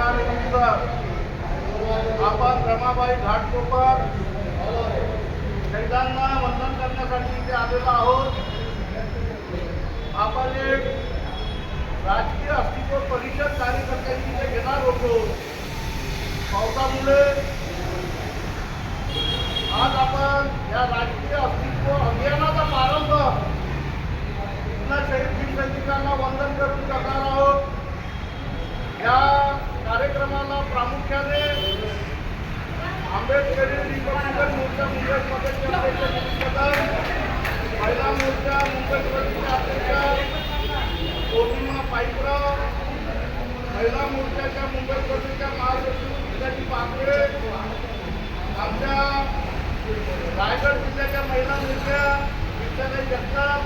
तारखेनिमित्त आपण रमाबाई घाटकोपर शहीदांना वंदन करण्यासाठी इथे आलेलो आहोत. आपण एक राजकीय अस्तित्व परिषद कार्यकर्त्यांची इथे घेणार होतो. पावसामुळे आज आपण या राजकीय अस्तित्व अभियानाचा प्रारंभ पुन्हा शहीद वीर सैनिकांना वंदन करून करणार आहोत. या कार्यक्रमाला प्रामुख्याने आंबेडकरी रिपब्लिकन मोर्चा मुंबई प्रदेशचे अध्यक्ष, महिला मोर्चा मुंबई प्रदेशचे अध्यक्ष पौर्णिमा पाईकराव, महिला मोर्चाच्या मुंबई प्रदेशच्या महासचिव विद्याजी पाकरे, आमच्या रायगड जिल्ह्याच्या महिला नेत्या विद्यालय जगताप,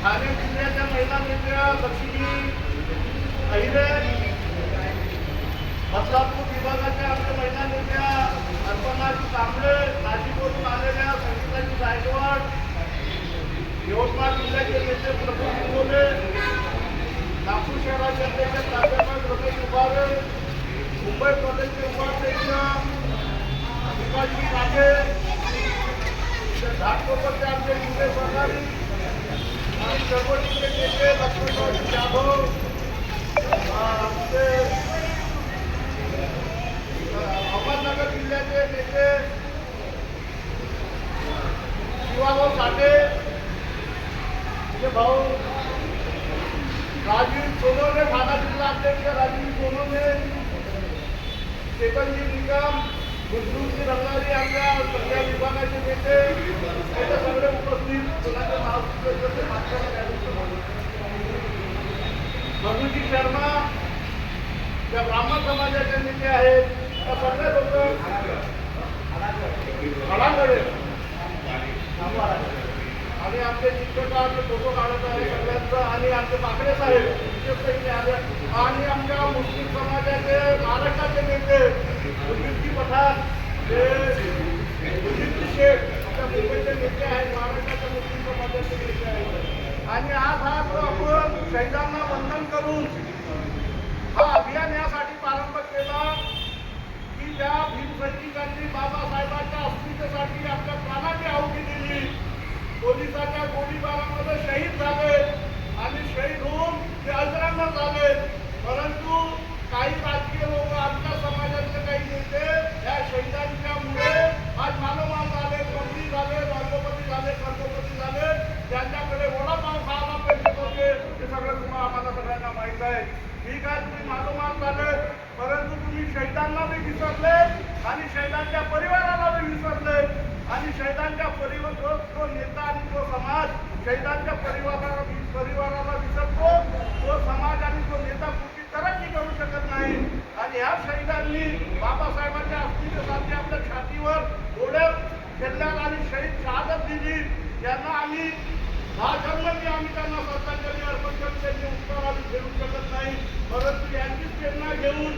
ठाणे जिल्ह्याच्या महिला नेत्या लक्ष्मी अहिरे, बदलापूर विभागाच्या आमच्या महिला नेत्या अर्पणाजी कांबळे, नाशिकवरून आलेल्या संगीताजी गायकवाड, यवतमाळ जिल्ह्याचे नेते प्रफुल्ल इंगोले, नागपूर शहराचे अध्यक्ष प्राध्यापक रमेश उभारे, मुंबई प्रदेशचे उपाध्यक्ष विकासजी काटे, घाटकोपरचे आमचे मुंबई सरकारी आणि चळवळीचे नेते लक्ष्मणराव जाधव, आमचे अहमदनगर जिल्ह्याचे नेते शिवाभाऊ साठे, भाऊ राजीव सोनवणे, ठाणा जिल्हा अध्यक्ष राजीव सोनवणे, चेतनजी निकम, गुंतुजी रंगारी, आमच्या सगळ्या विभागाचे नेते हे सगळे उपस्थित. कोणाचं नाव मधुजी शर्मा, ज्या ब्राह्मण समाजाचे नेते आहेत त्या सगळे लोक घडाकडे आणि आमचे चित्रकार फोटो काढत आहे सगळ्यांचा, आणि आमचे पाकडे साहेब विशेषतः आले, आणि आमच्या मुस्लिम समाजाचे महाराष्ट्राचे नेते उजिरजी पठाण, जे उजिरजी शेख आमच्या मुंबईचे नेते आहेत, महाराष्ट्राच्या मुस्लिम समाजाचे नेते आहेत. आणि आज हा जो आपण शहीदांना वंदन करून हा अभियान यासाठी प्रारंभ केला की ज्या भीम सैनिकांनी बाबासाहेबांच्या अस्मितेसाठी आपल्या प्राणाची आहुती दिली, पोलिसाच्या गोळीबारामध्ये शहीद झाले आणि शहीद होऊन ते अजरांना झाले. परंतु काही राजकीय लोक, आमच्या समाजातले काही नेते या शहीदांच्या मुळे आज मालोमाल झाले, मंत्री झाले, राष्ट्रपती झाले, कर्जपती झाले, त्यांच्याकडे वडापाव खायला पैसे होते, ते सगळं तुम्हाला आम्हाला सगळ्यांना माहीत आहे. ठीक आहे, तुम्ही मालोमाल झाले, परंतु तुम्ही शहीदांना बी विसरले आणि शहीदांच्या परिवाराला बी विसरले. आणि शहीदांच्या परिवार जो नेता आणि जो समाज शहीदांच्या परिवाराला विसरतो, तो समाज आणि तो नेता कुठली तरक्की करू शकत नाही. आणि ह्या शहीदांनी बाबासाहेबांच्या अस्मितेसाठी आपल्या छातीवर घोडे खेळल्या आणि शहीद शहादत दिली. यांना आम्ही हा जन्मही आम्ही त्यांना श्रद्धांजली अर्पण करून त्यांचे उत्तर आम्ही फेडू शकत नाही. परंतु यांचीच प्रेरणा घेऊन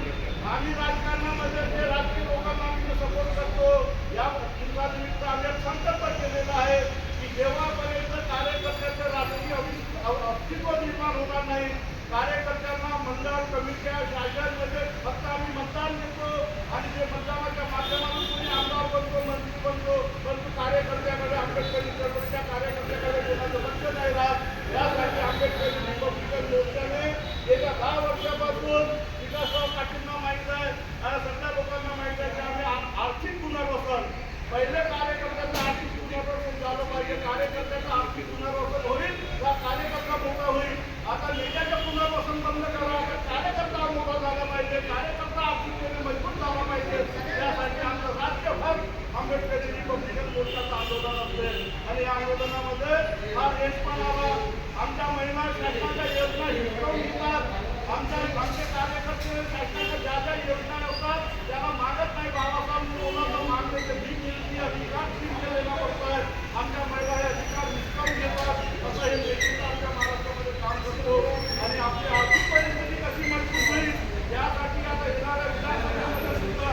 आम्ही राजकारणामध्ये जे राजकीय लोकांना आम्ही सपोर्ट करतो, या दिवसानिमित्त आम्ही संकल्प केलेला आहे की जेव्हापर्यंत कार्यकर्त्यांचं राजकीय अस्तित्व निर्माण होणार नाही, कार्यकर्त्यांना मंडळ, कमिट्या, शासनामध्ये फक्त आम्ही मतदान देतो आणि जे मतदानाच्या माध्यमातून कोणी आमदार बनतो, मंत्री बनतो, परंतु कार्यकर्त्याकडे आंबेडकरी चळवळीच्या कार्यकर्त्याकडे कोणाचं लक्ष नाही राहत. यासाठी आंबेडकरी रिपब्लिकन मोर्चाने गेल्या 10 वर्षापासून विकासराव पाटीलना माहीत आहे आणि सगळ्या लोकांना माहीत आहे की आम्ही आर्थिक पुनर्वसन, पहिले कार्यकर्त्यांचं आर्थिक पुनर्वसन झालं पाहिजे, कार्यकर्त्यांचं आर्थिक पुनर्वसन होईल तर कार्यकर्ता मोठा होईल. आता नेत्याचं पुनर्वसन बंद करा, कार्यकर्ता मोठा झाला पाहिजे, कार्यकर्ता आर्थिकतेने मजबूत झाला पाहिजे. त्यासाठी आमचं राज्यभर आंबेडकरी रिपब्लिकन मोर्चाचं आंदोलन असेल आणि या आंदोलनामध्ये हा देशपालावा आमच्या महिला शासनाच्या योजना हिसकावून घेतात. आमचे कार्यकर्ते शासनाच्या ज्या ज्या योजना होतात त्याला मागत नाही, बाबासाहेब मुलांना मागणे ते भीक मिळती, अधिकार केलेला पडतोय. आमच्या महिला हे अधिकार हिसकावून घेतात. असं हे नेतृत्व आमच्या महाराष्ट्रामध्ये काम करतो. आणि आपली आर्थिक परिस्थिती कशी मजबूत होईल यासाठी आता येणाऱ्या विधानसभेमध्ये सुद्धा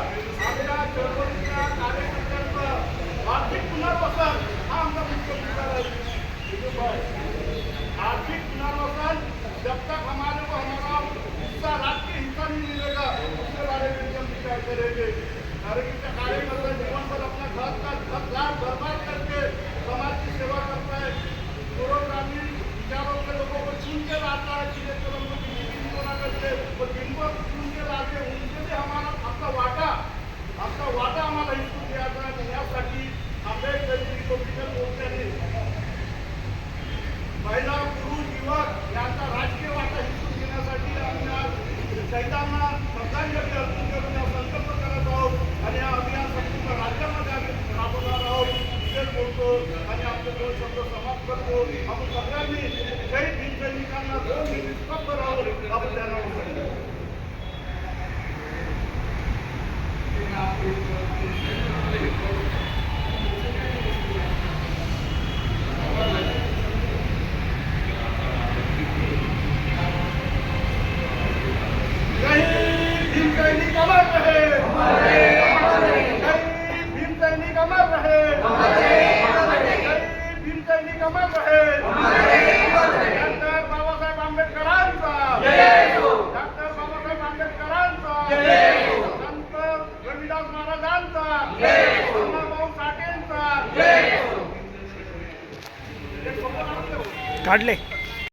आपल्या चळवळीच्या कार्यकर्त्यांचं आर्थिक पुनर्वसन हा आमचा मुख्य मुद्दा आहे. आर्थिक पुनर्वसन जब तक हमारे को हमारा हिस्सा, राष्ट्रीय हिस्सा नहीं मिलेगा उसके बारे में भी हम विचार करेंगे। नारंगीच्या कार्यकर्ता जीवनभर अपना घर बर्बाद करके समाज की सेवा करता है, पूर्वगामी विचारों के लोगों को चुन के लाता है, जिन्हें तो हम लोग बीजेपी बना करते और जिनको चुन के लाते उनसे भी हमारा आपका वाटा आम्हाला हिसकून द्यायचा आहे। यासाठी आंबेडकरी रिपब्लिकन मोर्चाने महिला पुरुष युवक यांचा राजकीय वाटा हिसकून घेण्यासाठी आम्ही आज शहीदांना श्रद्धांजली अर्पण करून या संकल्प करत आहोत आणि या अभियान संपूर्ण राज्यामध्ये आम्ही राबवणार आहोत। विशेष बोलतो आणि आपले दोन शब्द समाप्त करतो। आपण सगळ्यांनी शहीद भीम सैनिकांना 2 मिनिट स्तब्ध राहून आपण त्यांना वंदन करू। काढले।